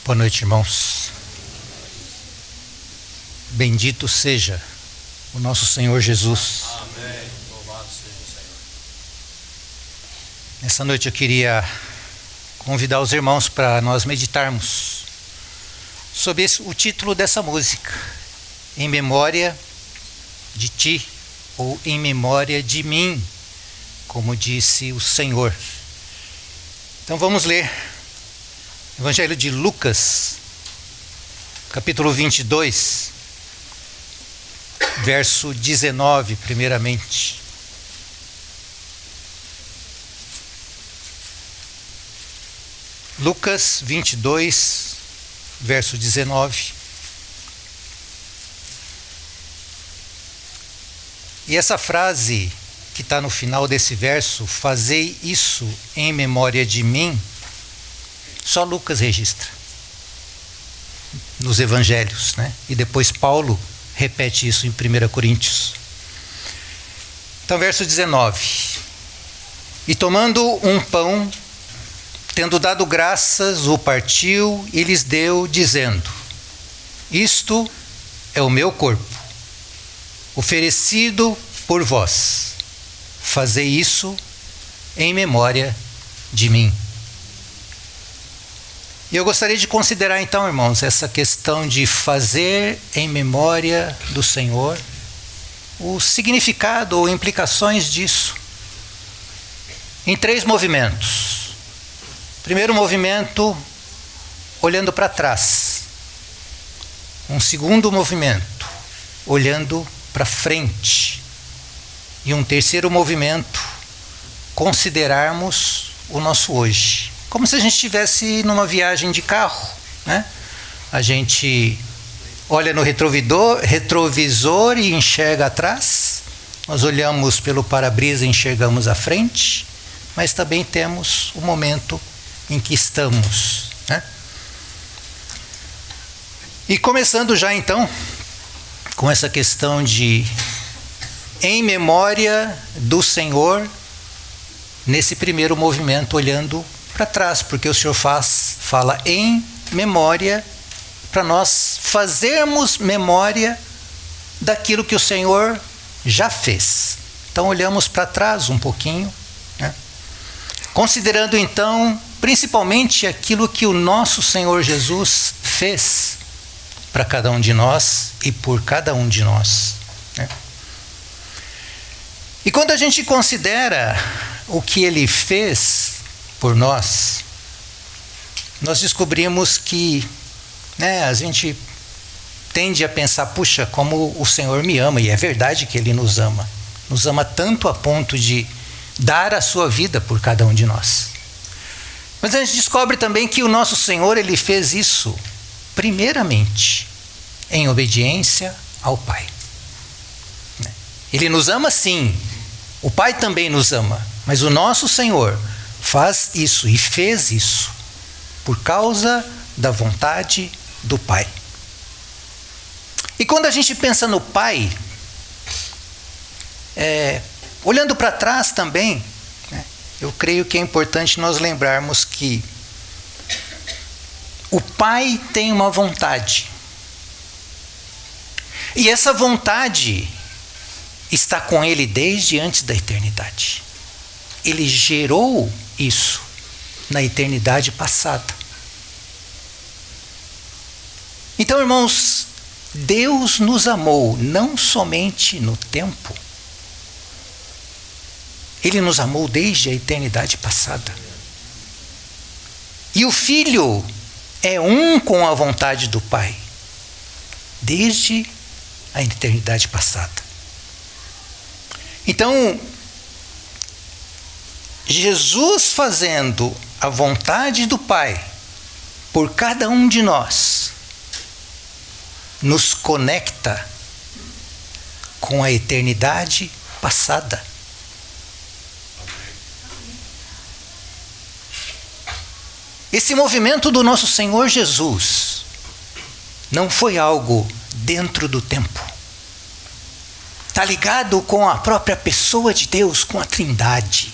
Boa noite, irmãos. Bendito seja o nosso Senhor Jesus. Amém. Louvado seja o Senhor. Nessa noite eu queria convidar os irmãos para nós meditarmos sobre o título dessa música, Em Memória de Ti, ou Em Memória de Mim, como disse o Senhor. Então vamos ler Evangelho de Lucas, capítulo 22, verso 19, primeiramente. Lucas 22, verso 19. E essa frase que está no final desse verso, fazei isso em memória de mim, só Lucas registra nos evangelhos, né? E depois Paulo repete isso em 1 Coríntios. Então, verso 19. E tomando um pão, tendo dado graças, o partiu e lhes deu, dizendo: isto é o meu corpo, oferecido por vós. Fazei isso em memória de mim. E eu gostaria de considerar então, irmãos, essa questão de fazer em memória do Senhor, o significado ou implicações disso, em 3 movimentos. Primeiro movimento, olhando para trás. Um segundo movimento, olhando para frente. E um terceiro movimento, considerarmos o nosso hoje. Como se a gente estivesse numa viagem de carro, né? A gente olha no retrovisor e enxerga atrás. Nós olhamos pelo para-brisa e enxergamos à frente. Mas também temos o momento em que estamos, né? E começando já então com essa questão de em memória do Senhor, nesse primeiro movimento olhando para trás, porque o Senhor fala em memória, para nós fazermos memória daquilo que o Senhor já fez. Então olhamos para trás um pouquinho, né? Considerando então principalmente aquilo que o nosso Senhor Jesus fez para cada um de nós e por cada um de nós, né? E quando a gente considera o que Ele fez por nós, nós descobrimos que, né, a gente tende a pensar, puxa, como o Senhor me ama, e é verdade que Ele nos ama tanto a ponto de dar a sua vida por cada um de nós. Mas a gente descobre também que o nosso Senhor, Ele fez isso primeiramente em obediência ao Pai. Ele nos ama sim, o Pai também nos ama, mas o nosso Senhor faz isso e fez isso por causa da vontade do Pai. E quando a gente pensa no Pai, olhando para trás também, né, eu creio que é importante nós lembrarmos que o Pai tem uma vontade. E essa vontade está com Ele desde antes da eternidade. Ele gerou isso na eternidade passada. Então, irmãos, Deus nos amou não somente no tempo. Ele nos amou desde a eternidade passada. E o Filho é um com a vontade do Pai, desde a eternidade passada. Então, Jesus fazendo a vontade do Pai por cada um de nós, nos conecta com a eternidade passada. Esse movimento do nosso Senhor Jesus não foi algo dentro do tempo. Está ligado com a própria pessoa de Deus, com a Trindade.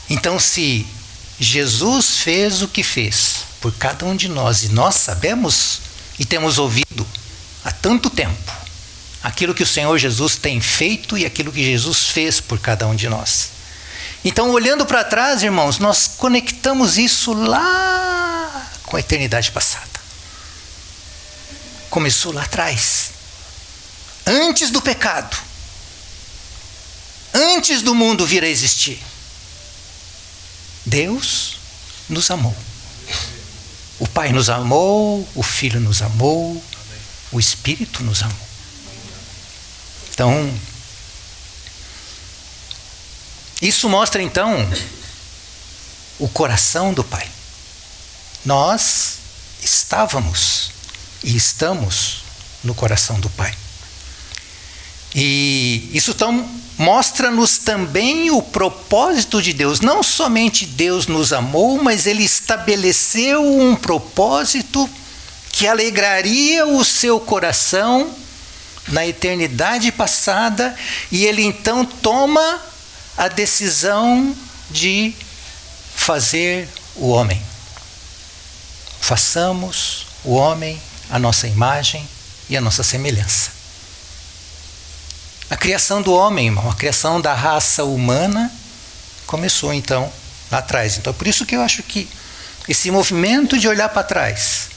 Então, se Jesus fez o que fez por cada um de nós. E nós sabemos e temos ouvido há tanto tempo aquilo que o Senhor Jesus tem feito e aquilo que Jesus fez por cada um de nós. Então, olhando para trás, irmãos, nós conectamos isso lá com a eternidade passada. Começou lá atrás, antes do pecado, antes do mundo vir a existir. Deus nos amou. O Pai nos amou, o Filho nos amou, o Espírito nos amou. Então, isso mostra então o coração do Pai. Nós estávamos e estamos no coração do Pai. E isso então mostra-nos também o propósito de Deus. Não somente Deus nos amou, mas Ele estabeleceu um propósito que alegraria o seu coração na eternidade passada, e Ele então toma a decisão de fazer o homem. Façamos o homem à nossa imagem e à nossa semelhança. A criação do homem, irmão, a criação da raça humana começou então lá atrás. Então, por isso que eu acho que esse movimento de olhar para trás,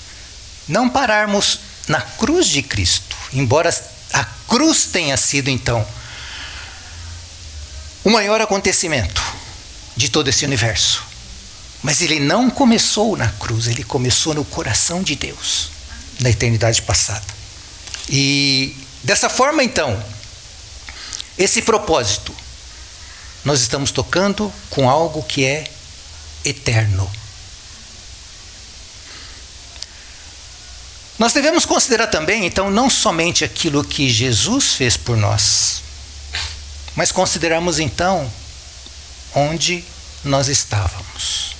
não pararmos na cruz de Cristo, embora a cruz tenha sido então o maior acontecimento de todo esse universo, mas ele não começou na cruz, ele começou no coração de Deus, na eternidade passada. E dessa forma então, esse propósito, nós estamos tocando com algo que é eterno. Nós devemos considerar também, então, não somente aquilo que Jesus fez por nós, mas considerarmos, então, onde nós estávamos.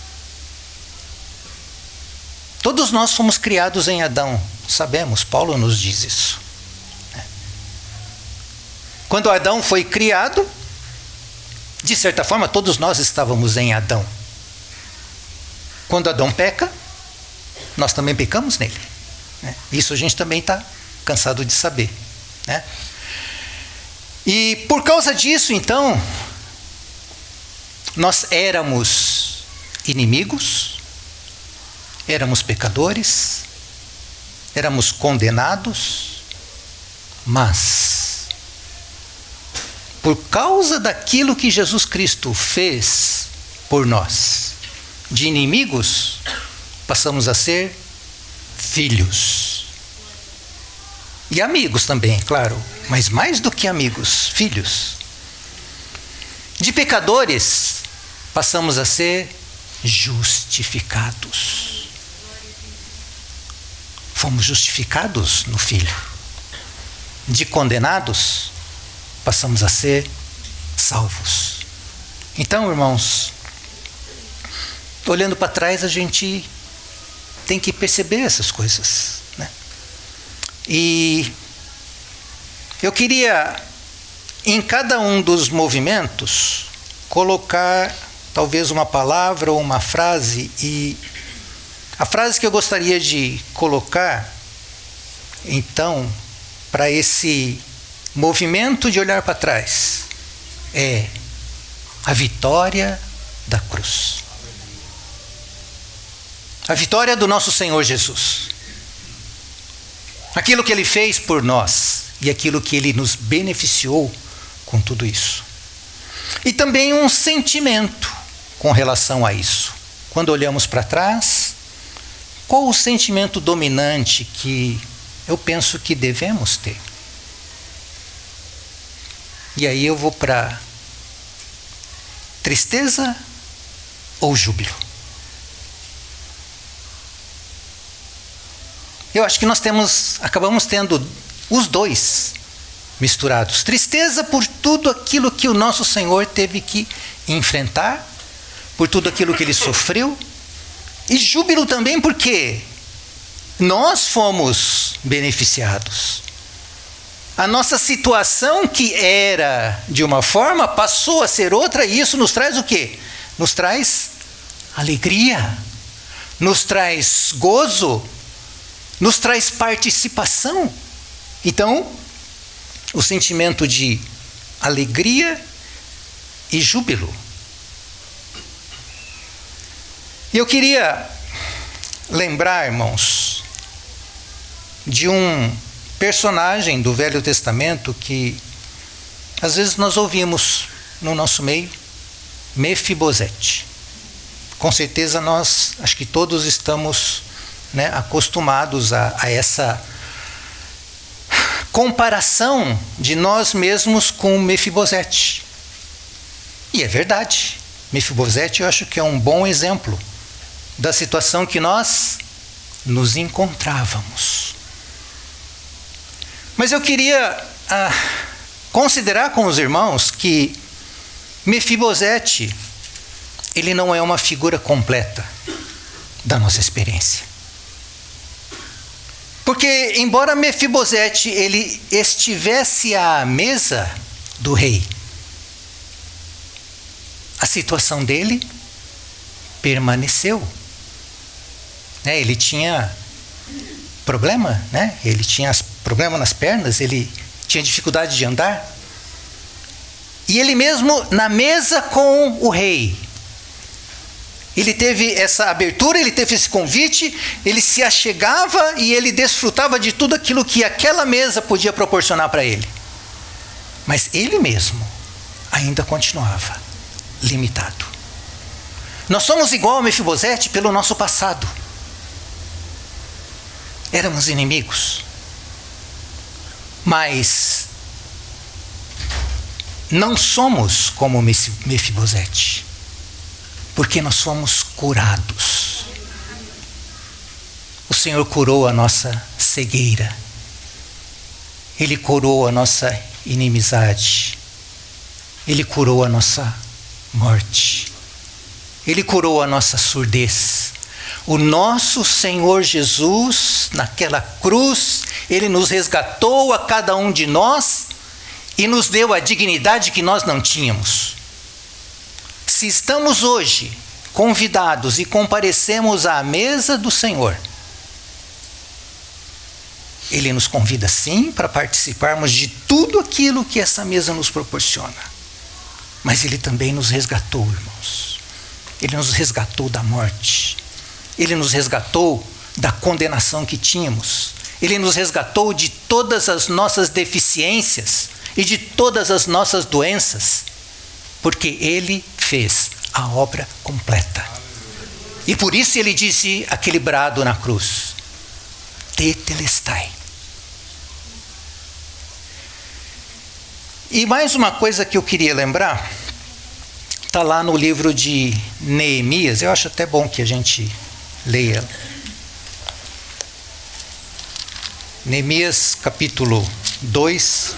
Todos nós fomos criados em Adão, sabemos, Paulo nos diz isso. Quando Adão foi criado, de certa forma, todos nós estávamos em Adão. Quando Adão peca, nós também pecamos nele. Isso a gente também está cansado de saber. E por causa disso, então, nós éramos inimigos, éramos pecadores, éramos condenados, mas por causa daquilo que Jesus Cristo fez por nós, de inimigos, passamos a ser filhos. E amigos também, claro, mas mais do que amigos, filhos. De pecadores, passamos a ser justificados. Fomos justificados no Filho. De condenados, passamos a ser salvos. Então, irmãos, olhando para trás, a gente tem que perceber essas coisas, E eu queria, em cada um dos movimentos, colocar talvez uma palavra ou uma frase, e a frase que eu gostaria de colocar, então, para esse movimento de olhar para trás, é a vitória da cruz. A vitória do nosso Senhor Jesus. Aquilo que Ele fez por nós e aquilo que Ele nos beneficiou com tudo isso. E também um sentimento com relação a isso. Quando olhamos para trás, qual o sentimento dominante que eu penso que devemos ter? E aí eu vou para tristeza ou júbilo? Eu acho que nós acabamos tendo os dois misturados. Tristeza por tudo aquilo que o nosso Senhor teve que enfrentar, por tudo aquilo que Ele sofreu, e júbilo também porque nós fomos beneficiados. A nossa situação, que era de uma forma, passou a ser outra, e isso nos traz o quê? Nos traz alegria. nos traz gozo, nos traz participação. Então, o sentimento de alegria e júbilo. E eu queria lembrar, irmãos, de um personagem do Velho Testamento que às vezes nós ouvimos no nosso meio, Mefibosete. Com certeza nós, acho que todos estamos, né, acostumados a essa comparação de nós mesmos com Mefibosete. E é verdade. Mefibosete eu acho que é um bom exemplo da situação que nós nos encontrávamos. Mas eu queria considerar com os irmãos que Mefibosete, ele não é uma figura completa da nossa experiência. Porque, embora Mefibosete ele estivesse à mesa do rei, a situação dele permaneceu. Ele tinha problema, né? Ele tinha problema nas pernas, ele tinha dificuldade de andar. E ele mesmo na mesa com o rei, ele teve essa abertura, ele teve esse convite, ele se achegava e ele desfrutava de tudo aquilo que aquela mesa podia proporcionar para ele. Mas ele mesmo ainda continuava limitado. Nós somos igual a Mefibosete pelo nosso passado. Éramos inimigos. Mas não somos como Mefibosete, porque nós fomos curados. O Senhor curou a nossa cegueira. Ele curou a nossa inimizade. Ele curou a nossa morte. Ele curou a nossa surdez. O nosso Senhor Jesus, naquela cruz, Ele nos resgatou a cada um de nós e nos deu a dignidade que nós não tínhamos. Se estamos hoje convidados e comparecemos à mesa do Senhor, Ele nos convida sim para participarmos de tudo aquilo que essa mesa nos proporciona. Mas Ele também nos resgatou, irmãos. Ele nos resgatou da morte. Ele nos resgatou da condenação que tínhamos. Ele nos resgatou de todas as nossas deficiências e de todas as nossas doenças, porque Ele fez a obra completa. E por isso Ele disse aquele brado na cruz: Tetelestai. E mais uma coisa que eu queria lembrar, está lá no livro de Neemias. Eu acho até bom que a gente leia. Neemias capítulo 2.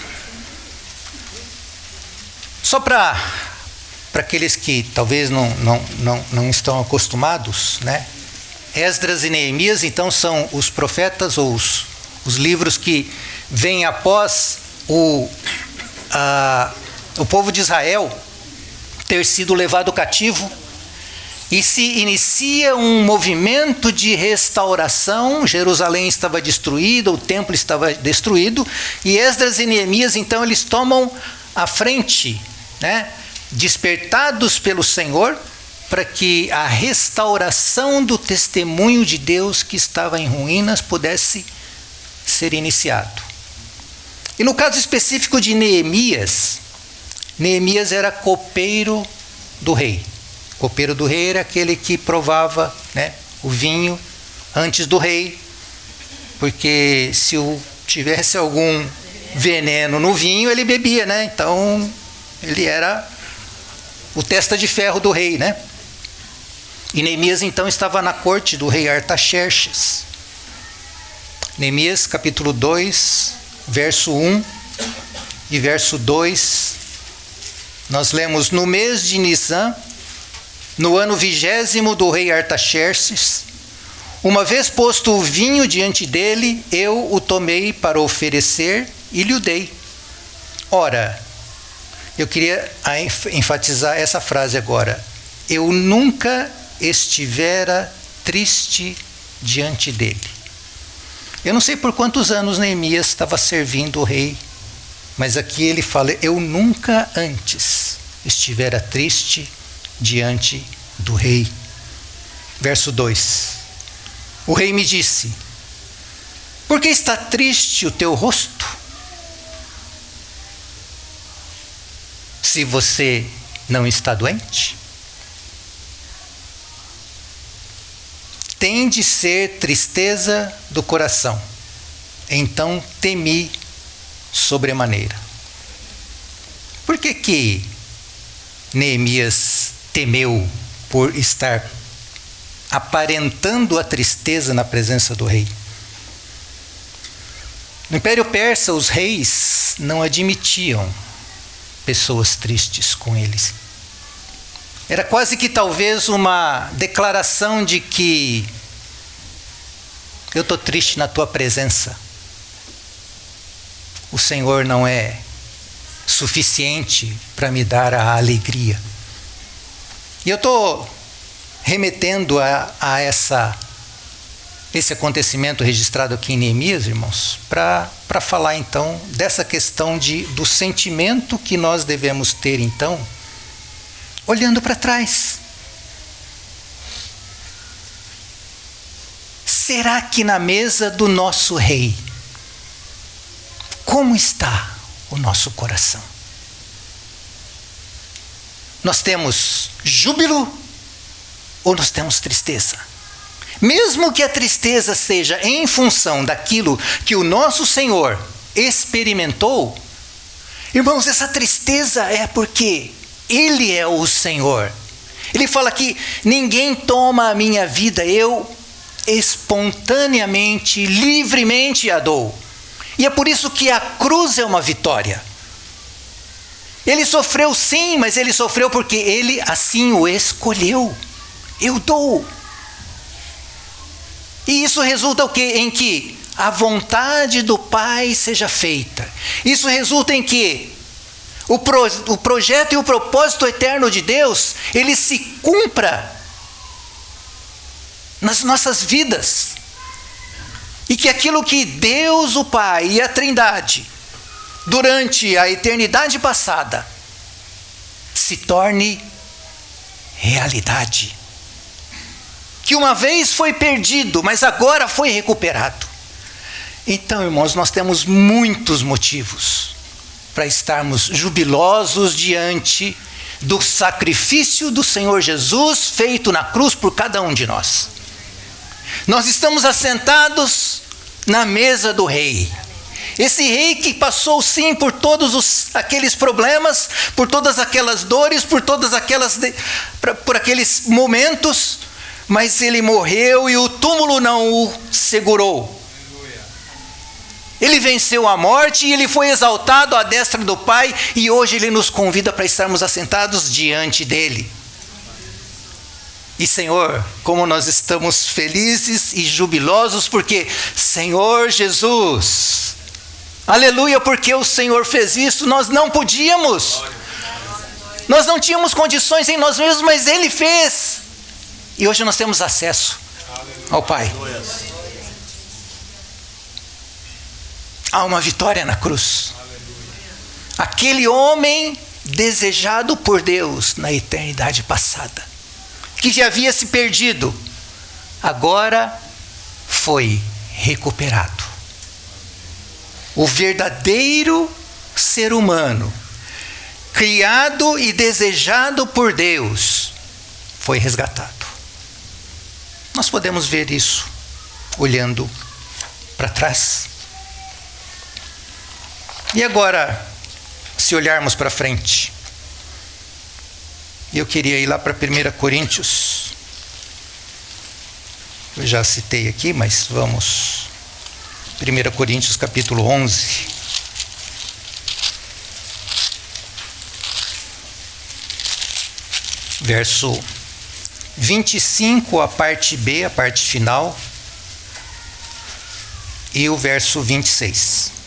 Só para aqueles que talvez não estão acostumados, né? Esdras e Neemias, então, são os profetas ou os livros que vêm após o povo de Israel ter sido levado cativo, e se inicia um movimento de restauração. Jerusalém estava destruída, o templo estava destruído, e Esdras e Neemias, então, eles tomam a frente, né, despertados pelo Senhor, para que a restauração do testemunho de Deus que estava em ruínas pudesse ser iniciado. E no caso específico de Neemias, Neemias era copeiro do rei. Copeiro do rei era aquele que provava, né, o vinho antes do rei, porque se tivesse algum veneno no vinho, ele bebia, né? Então ele era o testa de ferro do rei, né? E Neemias então estava na corte do rei Artaxerxes. Neemias capítulo 2, verso 1 e verso 2, nós lemos: no mês de Nisan, no ano 20º do rei Artaxerxes, uma vez posto o vinho diante dele, eu o tomei para oferecer e lhe o dei. Ora, eu queria enfatizar essa frase agora: eu nunca estivera triste diante dele. Eu não sei por quantos anos Neemias estava servindo o rei, mas aqui ele fala: eu nunca antes estivera triste diante do rei. Verso 2: o rei me disse: por que está triste o teu rosto? Se você não está doente? Tem de ser tristeza do coração. Então temi sobremaneira. Por que Neemias temeu por estar aparentando a tristeza na presença do rei? No Império Persa, os reis não admitiam pessoas tristes com eles. Era quase que talvez uma declaração de que eu estou triste na tua presença. O Senhor não é suficiente para me dar a alegria. E eu estou remetendo a esse acontecimento registrado aqui em Neemias, irmãos, para falar então dessa questão do sentimento que nós devemos ter então, olhando para trás. Será que na mesa do nosso rei, como está o nosso coração? Nós temos júbilo ou nós temos tristeza? Mesmo que a tristeza seja em função daquilo que o nosso Senhor experimentou, irmãos, essa tristeza é porque Ele é o Senhor. Ele fala que ninguém toma a minha vida, eu espontaneamente, livremente a dou. E é por isso que a cruz é uma vitória. Ele sofreu sim, mas ele sofreu porque ele assim o escolheu. Eu dou. E isso resulta o quê? Em que a vontade do Pai seja feita. Isso resulta em que o projeto e o propósito eterno de Deus, ele se cumpra nas nossas vidas. E que aquilo que Deus, o Pai e a Trindade, durante a eternidade passada, se torne realidade. Que uma vez foi perdido, mas agora foi recuperado. Então, irmãos, nós temos muitos motivos para estarmos jubilosos diante do sacrifício do Senhor Jesus feito na cruz por cada um de nós. Nós estamos assentados na mesa do rei. Esse rei que passou sim por todos aqueles problemas, por todas aquelas dores, por aqueles momentos, mas ele morreu e o túmulo não o segurou. Ele venceu a morte e ele foi exaltado à destra do Pai, e hoje ele nos convida para estarmos assentados diante dele. E Senhor, como nós estamos felizes e jubilosos, porque Senhor Jesus, aleluia, porque o Senhor fez isso, nós não podíamos, nós não tínhamos condições em nós mesmos, mas Ele fez. E hoje nós temos acesso ao Pai. Há uma vitória na cruz. Aquele homem desejado por Deus na eternidade passada, que já havia se perdido, agora foi recuperado. O verdadeiro ser humano, criado e desejado por Deus, foi resgatado. Nós podemos ver isso olhando para trás. E agora, se olharmos para frente, eu queria ir lá para 1 Coríntios. Eu já citei aqui, mas vamos. 1 Coríntios capítulo 11. Verso 25, a parte B, a parte final. E o verso 26.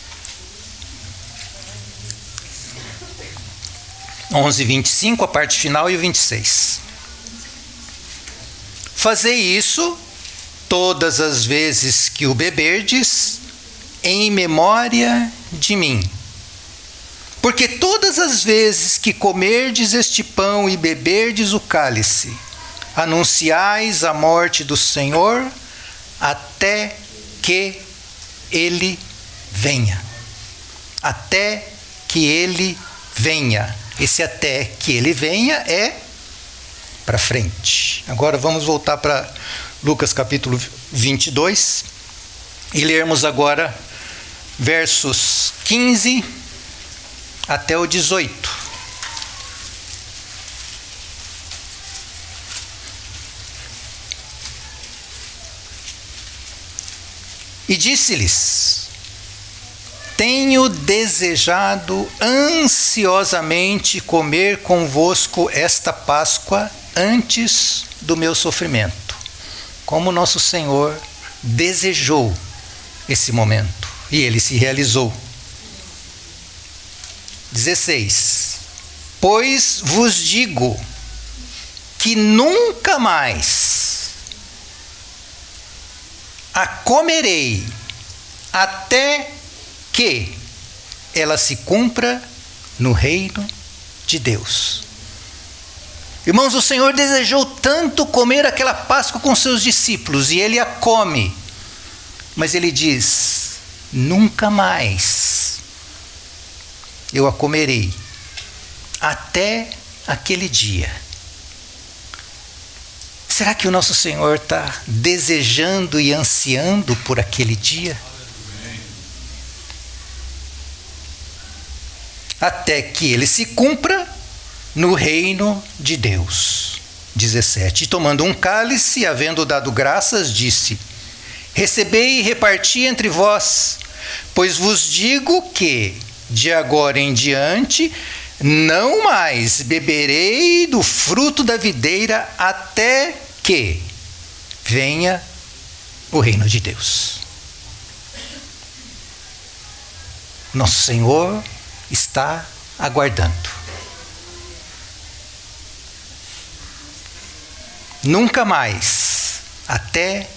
11, 25, a parte final, e o 26. Fazei isso todas as vezes que o beberdes, em memória de mim. Porque todas as vezes que comerdes este pão e beberdes o cálice, anunciais a morte do Senhor até que Ele venha. Até que Ele venha. Esse até que Ele venha é para frente. Agora vamos voltar para Lucas capítulo 22 e lermos agora versos 15 até o 18. E disse-lhes: tenho desejado ansiosamente comer convosco esta Páscoa antes do meu sofrimento. Como nosso Senhor desejou esse momento e ele se realizou. 16. Pois vos digo que nunca mais a comerei até que ela se cumpra no reino de Deus. Irmãos, o Senhor desejou tanto comer aquela Páscoa com seus discípulos e ele a come, mas ele diz: nunca mais eu a comerei até aquele dia. Será que o nosso Senhor está desejando e ansiando por aquele dia? Até que ele se cumpra no reino de Deus. 17. E tomando um cálice, havendo dado graças, disse: recebei e reparti entre vós, pois vos digo que de agora em diante não mais beberei do fruto da videira até que venha o reino de Deus. Nosso Senhor está aguardando. Nunca mais, até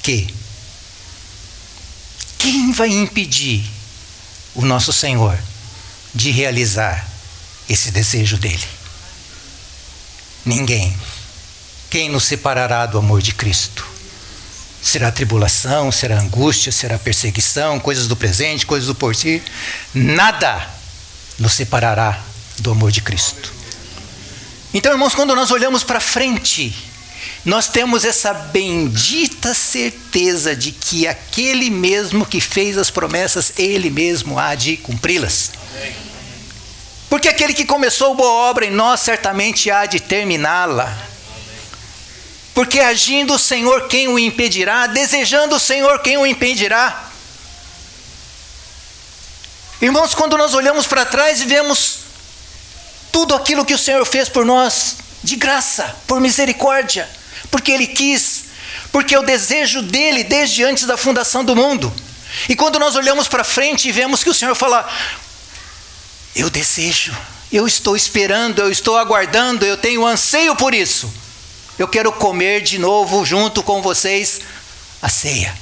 que. Quem vai impedir o nosso Senhor de realizar esse desejo dele? Ninguém. Quem nos separará do amor de Cristo? Será tribulação, será angústia, será perseguição, coisas do presente, coisas do porvir? Nada nos separará do amor de Cristo. Então, irmãos, quando nós olhamos para frente, nós temos essa bendita certeza de que aquele mesmo que fez as promessas, ele mesmo há de cumpri-las. Porque aquele que começou boa obra em nós, certamente há de terminá-la. Porque agindo o Senhor, quem o impedirá? Desejando o Senhor, quem o impedirá? Irmãos, quando nós olhamos para trás e vemos tudo aquilo que o Senhor fez por nós, de graça, por misericórdia, porque Ele quis, porque é o desejo dEle desde antes da fundação do mundo. E quando nós olhamos para frente e vemos que o Senhor fala: eu desejo, eu estou esperando, eu estou aguardando, eu tenho anseio por isso. Eu quero comer de novo junto com vocês a ceia.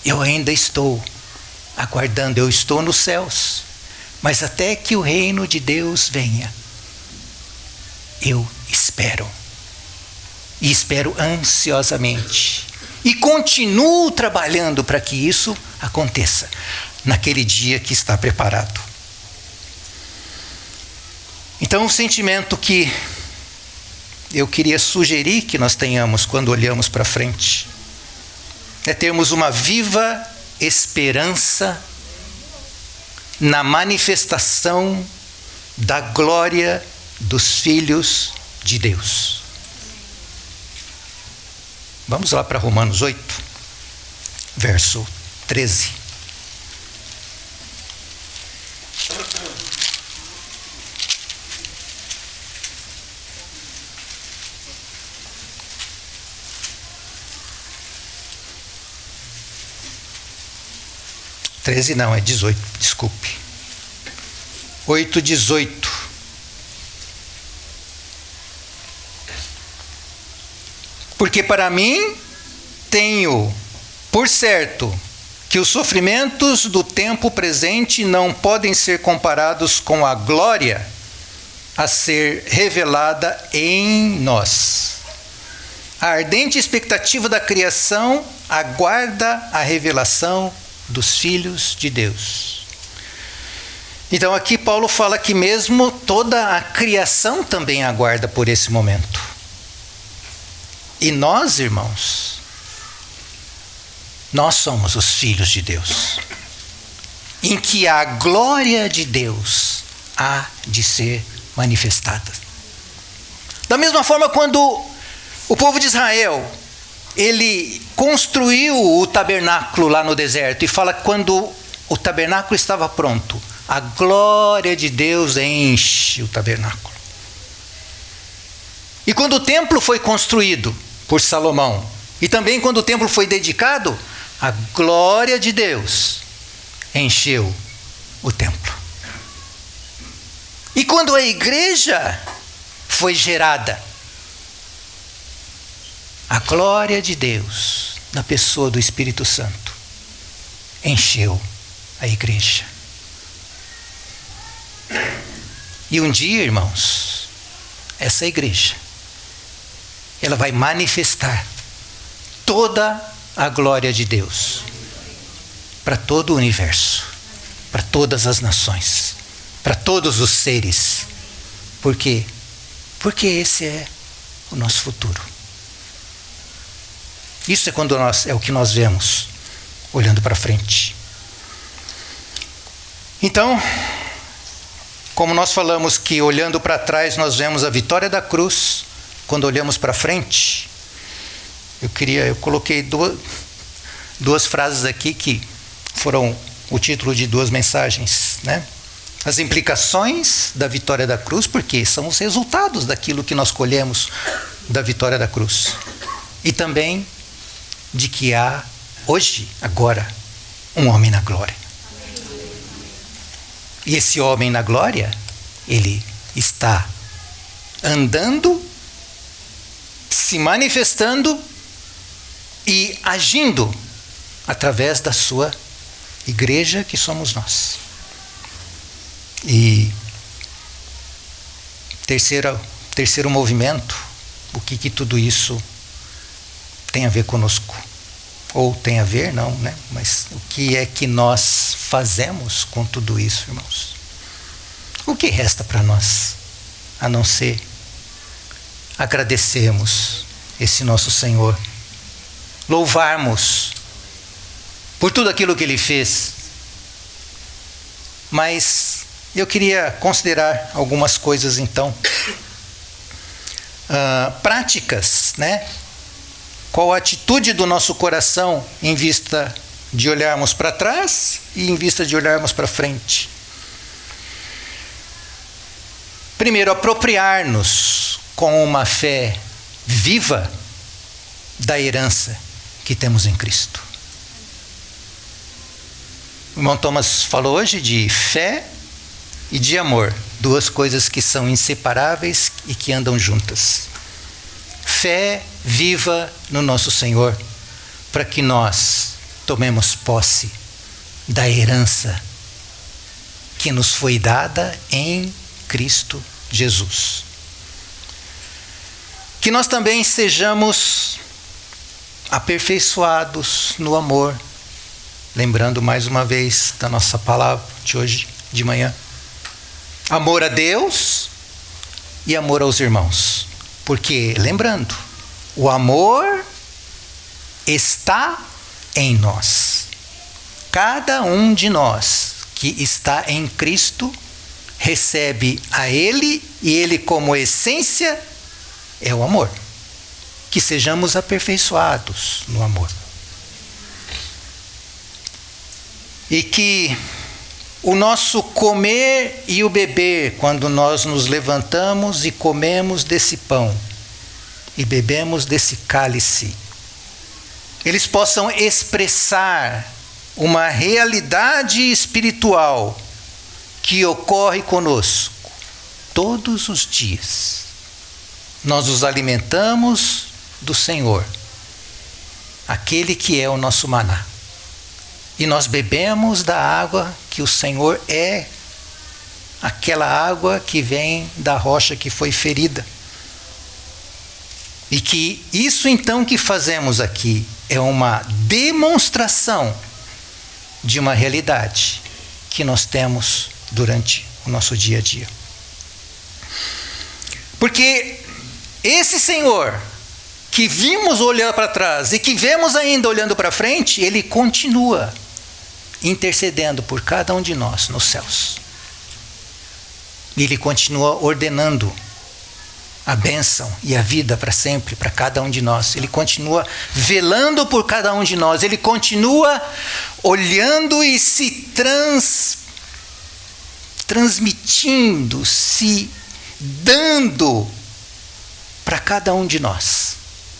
Eu ainda estou aguardando, eu estou nos céus, mas até que o reino de Deus venha, eu espero. E espero ansiosamente. E continuo trabalhando para que isso aconteça naquele dia que está preparado. Então, o sentimento que eu queria sugerir que nós tenhamos quando olhamos para frente é termos uma viva esperança na manifestação da glória dos filhos de Deus. Vamos lá para Romanos 8, verso 13. Não, é 18, desculpe. 8:18. Porque para mim tenho por certo que os sofrimentos do tempo presente não podem ser comparados com a glória a ser revelada em nós. A ardente expectativa da criação aguarda a revelação dos filhos de Deus. Então aqui Paulo fala que mesmo toda a criação também aguarda por esse momento. E nós, irmãos, nós somos os filhos de Deus, em que a glória de Deus há de ser manifestada. Da mesma forma, quando o povo de Israel, ele construiu o tabernáculo lá no deserto, e fala que quando o tabernáculo estava pronto, a glória de Deus enche o tabernáculo. E quando o templo foi construído por Salomão, e também quando o templo foi dedicado, a glória de Deus encheu o templo. E quando a igreja foi gerada, a glória de Deus, na pessoa do Espírito Santo, encheu a igreja. E um dia, irmãos, essa igreja, ela vai manifestar toda a glória de Deus para todo o universo, para todas as nações, para todos os seres. Por quê? Porque esse é o nosso futuro. Isso é o que nós vemos olhando para frente. Então, como nós falamos que olhando para trás nós vemos a vitória da cruz, quando olhamos para frente, eu coloquei duas frases aqui que foram o título de duas mensagens, né? As implicações da vitória da cruz, porque são os resultados daquilo que nós colhemos da vitória da cruz. E também de que há hoje, agora, um homem na glória. E esse homem na glória, ele está andando, se manifestando e agindo através da sua igreja, que somos nós. E terceiro movimento, o que tudo isso tem a ver conosco? Ou tem a ver, não, né? Mas o que é que nós fazemos com tudo isso, irmãos? O que resta para nós, a não ser agradecermos esse nosso Senhor, louvarmos por tudo aquilo que Ele fez? Mas eu queria considerar algumas coisas, então, práticas, né? Qual a atitude do nosso coração em vista de olharmos para trás e em vista de olharmos para frente? Primeiro, apropriar-nos com uma fé viva da herança que temos em Cristo. O irmão Thomas falou hoje de fé e de amor, duas coisas que são inseparáveis e que andam juntas. Fé viva no nosso Senhor, para que nós tomemos posse da herança que nos foi dada em Cristo Jesus. Que nós também sejamos aperfeiçoados no amor, lembrando mais uma vez da nossa palavra de hoje de manhã. Amor a Deus e amor aos irmãos. Porque, lembrando, o amor está em nós. Cada um de nós que está em Cristo recebe a Ele, e Ele, como essência, é o amor. Que sejamos aperfeiçoados no amor. E que o nosso comer e o beber, quando nós nos levantamos e comemos desse pão e bebemos desse cálice, eles possam expressar uma realidade espiritual que ocorre conosco todos os dias. Nós nos alimentamos do Senhor, aquele que é o nosso maná. E nós bebemos da água que o Senhor é, aquela água que vem da rocha que foi ferida. E que isso então que fazemos aqui é uma demonstração de uma realidade que nós temos durante o nosso dia a dia. Porque esse Senhor que vimos olhando para trás e que vemos ainda olhando para frente, Ele continua intercedendo por cada um de nós nos céus. E Ele continua ordenando a bênção e a vida para sempre, para cada um de nós. Ele continua velando por cada um de nós. Ele continua olhando e se transmitindo, se dando para cada um de nós.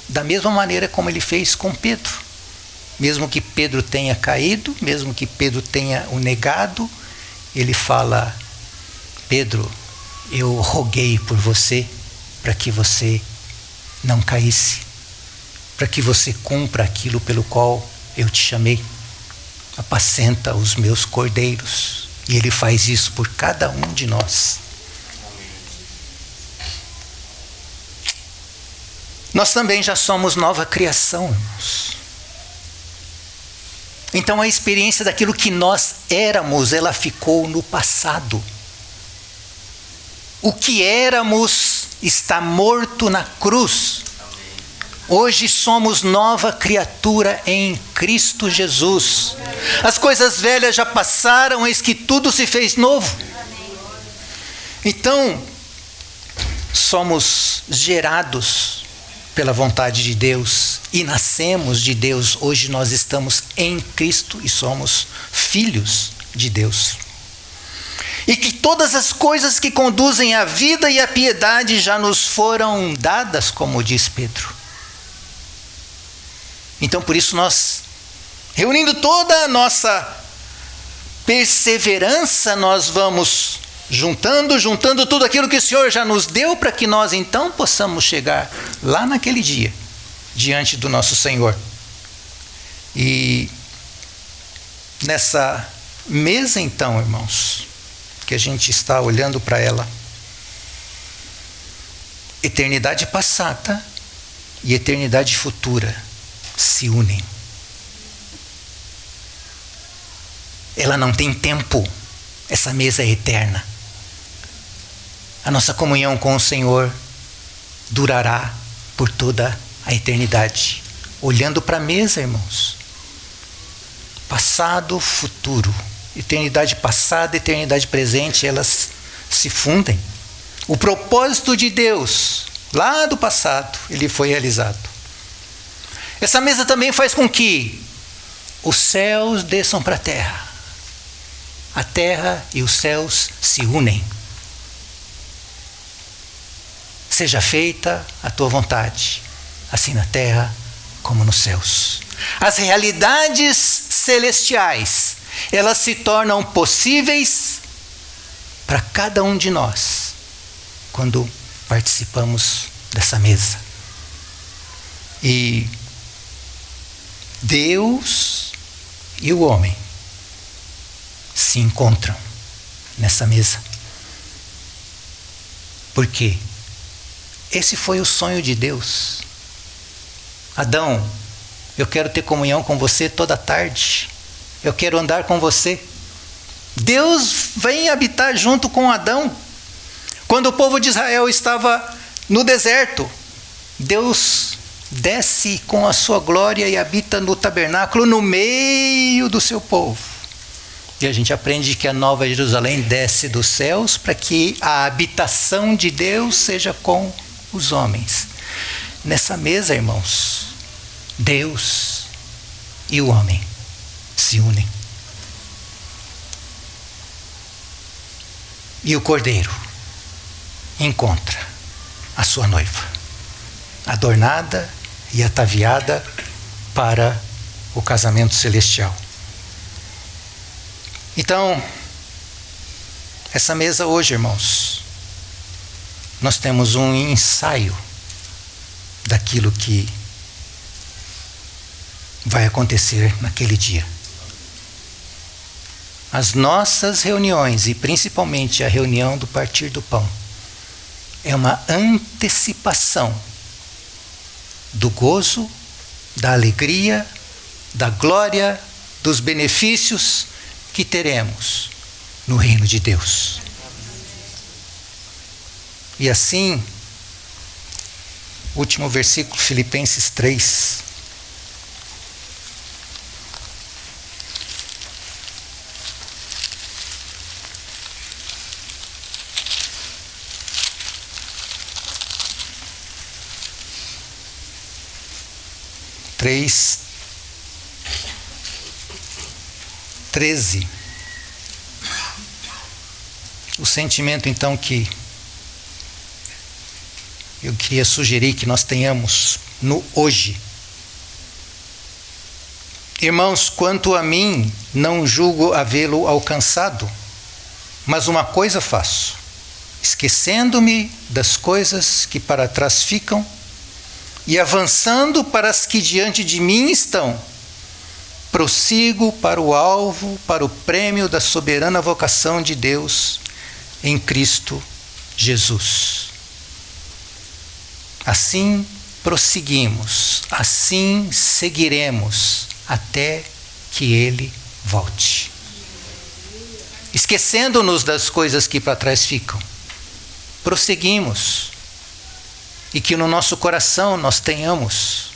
Da mesma maneira como Ele fez com Pedro. Mesmo que Pedro tenha caído, mesmo que Pedro tenha o negado, Ele fala: Pedro, eu roguei por você para que você não caísse, para que você cumpra aquilo pelo qual eu te chamei. Apacenta os meus cordeiros. E Ele faz isso por cada um de nós. Nós também já somos nova criação, irmãos. Então a experiência daquilo que nós éramos, ela ficou no passado. O que éramos está morto na cruz. Hoje somos nova criatura em Cristo Jesus. As coisas velhas já passaram, eis que tudo se fez novo. Então, somos gerados pela vontade de Deus e nascemos de Deus. Hoje nós estamos em Cristo e somos filhos de Deus. E que todas as coisas que conduzem à vida e à piedade já nos foram dadas, como diz Pedro. Então, por isso nós, reunindo toda a nossa perseverança, nós vamos juntando tudo aquilo que o Senhor já nos deu para que nós então possamos chegar lá naquele dia, diante do nosso Senhor. E nessa mesa então, irmãos, que a gente está olhando para ela, eternidade passada e eternidade futura se unem. Ela não tem tempo, essa mesa é eterna. A nossa comunhão com o Senhor durará por toda a eternidade. Olhando para a mesa, irmãos, passado, futuro, eternidade passada, eternidade presente, elas se fundem. O propósito de Deus, lá do passado, ele foi realizado. Essa mesa também faz com que os céus desçam para a terra e os céus se unem. Seja feita a tua vontade, assim na terra como nos céus. As realidades celestiais, elas se tornam possíveis para cada um de nós, quando participamos dessa mesa. E Deus e o homem se encontram nessa mesa. Por quê? Esse foi o sonho de Deus. Adão, eu quero ter comunhão com você toda tarde. Eu quero andar com você. Deus vem habitar junto com Adão. Quando o povo de Israel estava no deserto, Deus desce com a sua glória e habita no tabernáculo no meio do seu povo. E a gente aprende que a Nova Jerusalém desce dos céus para que a habitação de Deus seja com os homens. Nessa mesa, irmãos, Deus e o homem se unem. E o Cordeiro encontra a sua noiva, adornada e ataviada para o casamento celestial. Então, essa mesa hoje, irmãos, nós temos um ensaio daquilo que vai acontecer naquele dia. As nossas reuniões, e principalmente a reunião do partir do pão, é uma antecipação do gozo, da alegria, da glória, dos benefícios que teremos no reino de Deus. E assim, último versículo, Filipenses 3. Três, 13. O sentimento então que eu queria sugerir que nós tenhamos no hoje. Irmãos, quanto a mim, não julgo havê-lo alcançado, mas uma coisa faço, esquecendo-me das coisas que para trás ficam e avançando para as que diante de mim estão, prossigo para o alvo, para o prêmio da soberana vocação de Deus em Cristo Jesus. Assim prosseguimos, assim seguiremos até que Ele volte. Esquecendo-nos das coisas que para trás ficam, prosseguimos. E que no nosso coração nós tenhamos,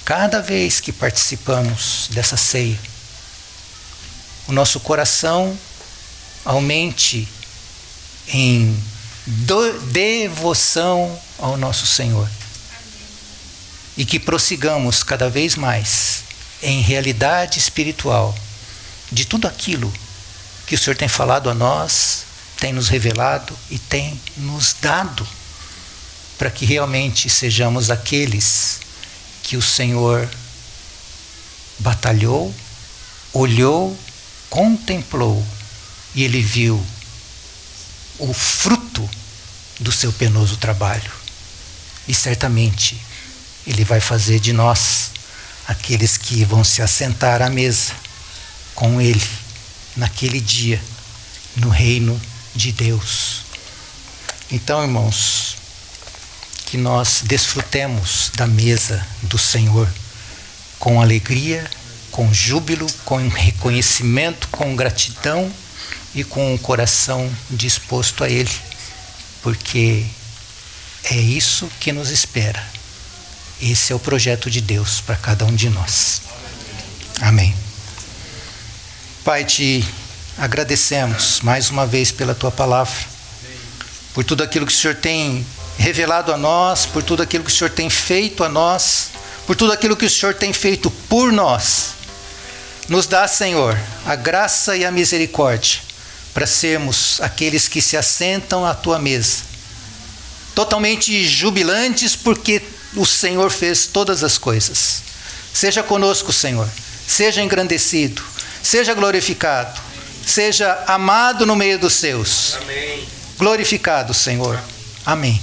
cada vez que participamos dessa ceia, o nosso coração aumente em devoção ao nosso Senhor. E que prossigamos cada vez mais em realidade espiritual de tudo aquilo que o Senhor tem falado a nós, tem nos revelado e tem nos dado, para que realmente sejamos aqueles que o Senhor batalhou, olhou, contemplou e Ele viu o fruto do seu penoso trabalho. E certamente Ele vai fazer de nós aqueles que vão se assentar à mesa com Ele naquele dia, no reino de Deus. Então, irmãos, que nós desfrutemos da mesa do Senhor com alegria, com júbilo, com reconhecimento, com gratidão e com o coração disposto a Ele, porque é isso que nos espera. Esse é o projeto de Deus para cada um de nós. Amém. Pai, te agradecemos mais uma vez pela Tua palavra, por tudo aquilo que o Senhor tem revelado a nós, por tudo aquilo que o Senhor tem feito a nós, por tudo aquilo que o Senhor tem feito por nós. Nos dá, Senhor, a graça e a misericórdia para sermos aqueles que se assentam à Tua mesa, totalmente jubilantes porque o Senhor fez todas as coisas. Seja conosco, Senhor, seja engrandecido, seja glorificado, seja amado no meio dos seus. Amém. Glorificado, Senhor. Amém.